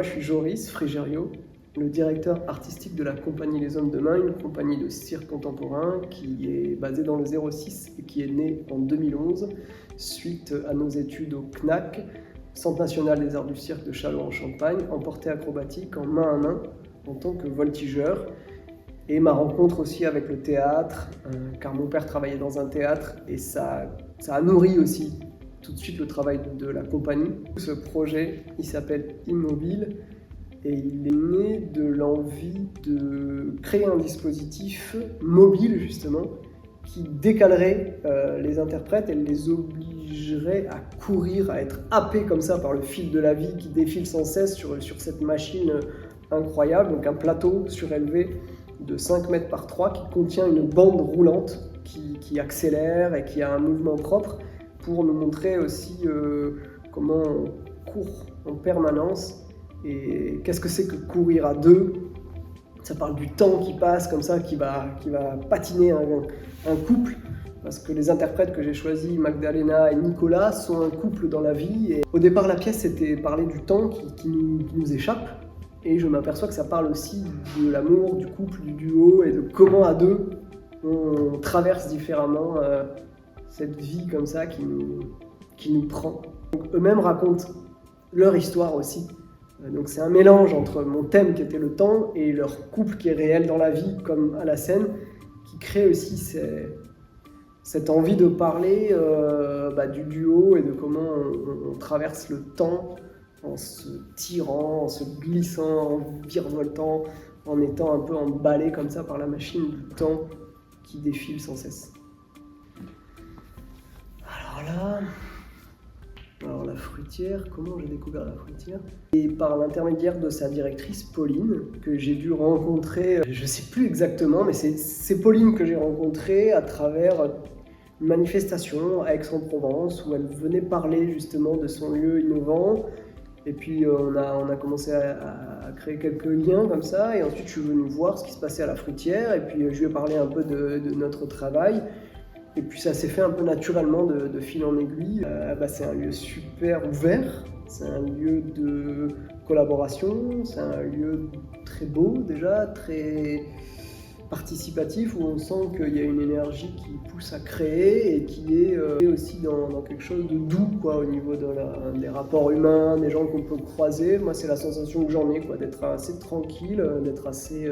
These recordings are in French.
moi je suis Joris Frigerio, le directeur artistique de la compagnie Les Hommes de Main, une compagnie de cirque contemporain qui est basée dans le 06 et qui est née en 2011 suite à nos études au CNAC, Centre National des Arts du Cirque de Châlons en Champagne, en portée acrobatique en main à main en tant que voltigeur. Et ma rencontre aussi avec le théâtre, car mon père travaillait dans un théâtre et ça a nourri aussi tout de suite le travail de la compagnie. Ce projet, il s'appelle Immobile et il est né de l'envie de créer un dispositif mobile justement qui décalerait les interprètes et les obligerait à courir, à être happés comme ça par le fil de la vie qui défile sans cesse sur cette machine incroyable, donc un plateau surélevé de 5 mètres par 3 qui contient une bande roulante qui accélère et qui a un mouvement propre pour nous montrer aussi comment on court en permanence et qu'est-ce que c'est que courir à deux. Ça parle du temps qui passe comme ça, qui va patiner un couple, parce que les interprètes que j'ai choisis, Magdalena et Nicolas, sont un couple dans la vie. Et au départ, la pièce était parler du temps qui nous échappe, et je m'aperçois que ça parle aussi de l'amour, du couple, du duo, et de comment à deux, on traverse différemment cette vie comme ça qui nous prend. Donc, eux-mêmes racontent leur histoire aussi. Donc c'est un mélange entre mon thème qui était le temps et leur couple qui est réel dans la vie comme à la scène, qui crée aussi cette envie de parler du duo et de comment on traverse le temps en se tirant, en se glissant, en virevoltant, en étant un peu emballé comme ça par la machine du temps qui défile sans cesse. Alors la fruitière, comment j'ai découvert la fruitière? Et par l'intermédiaire de sa directrice Pauline, que j'ai dû rencontrer, je ne sais plus exactement, mais c'est Pauline que j'ai rencontrée à travers une manifestation à Aix-en-Provence où elle venait parler justement de son lieu innovant. Et puis on a commencé à créer quelques liens comme ça, et ensuite je suis venu voir ce qui se passait à la fruitière, et puis je lui ai parlé un peu de notre travail. Et puis ça s'est fait un peu naturellement de fil en aiguille. C'est un lieu super ouvert, c'est un lieu de collaboration, c'est un lieu très beau déjà, très participatif, où on sent qu'il y a une énergie qui pousse à créer et qui est aussi dans quelque chose de doux au niveau des rapports humains, des gens qu'on peut croiser. Moi c'est la sensation que j'en ai, d'être assez tranquille, d'être assez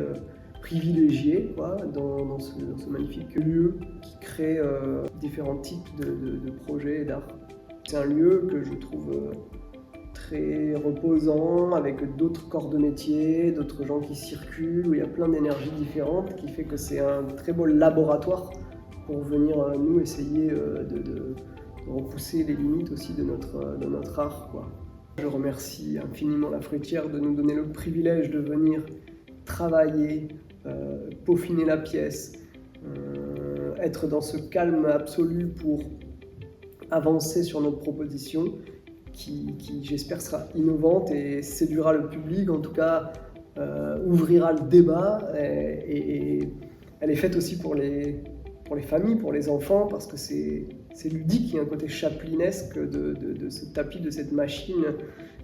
privilégié dans ce magnifique lieu qui crée différents types de projets d'art. C'est un lieu que je trouve très reposant, avec d'autres corps de métier, d'autres gens qui circulent, où il y a plein d'énergies différentes, qui fait que c'est un très beau laboratoire pour venir nous essayer de repousser les limites aussi de notre art. Je remercie infiniment la fruitière de nous donner le privilège de venir travailler, peaufiner la pièce, être dans ce calme absolu pour avancer sur notre proposition qui j'espère sera innovante et séduira le public, en tout cas ouvrira le débat, et elle est faite aussi pour les familles, pour les enfants, parce que c'est ludique, il y a un côté chaplinesque de ce tapis, de cette machine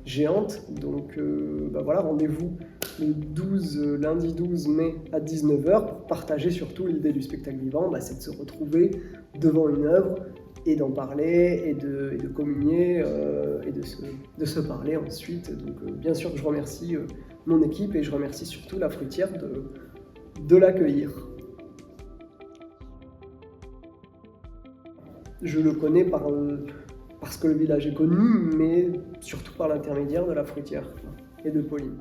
géante. Donc rendez-vous le lundi 12 mai à 19h pour partager surtout l'idée du spectacle vivant, c'est de se retrouver devant une œuvre et d'en parler et de communier et de se parler ensuite. Donc bien sûr que je remercie mon équipe et je remercie surtout la fruitière de l'accueillir. Je le connais parce que le village est connu, mais surtout par l'intermédiaire de la fruitière et de Pauline.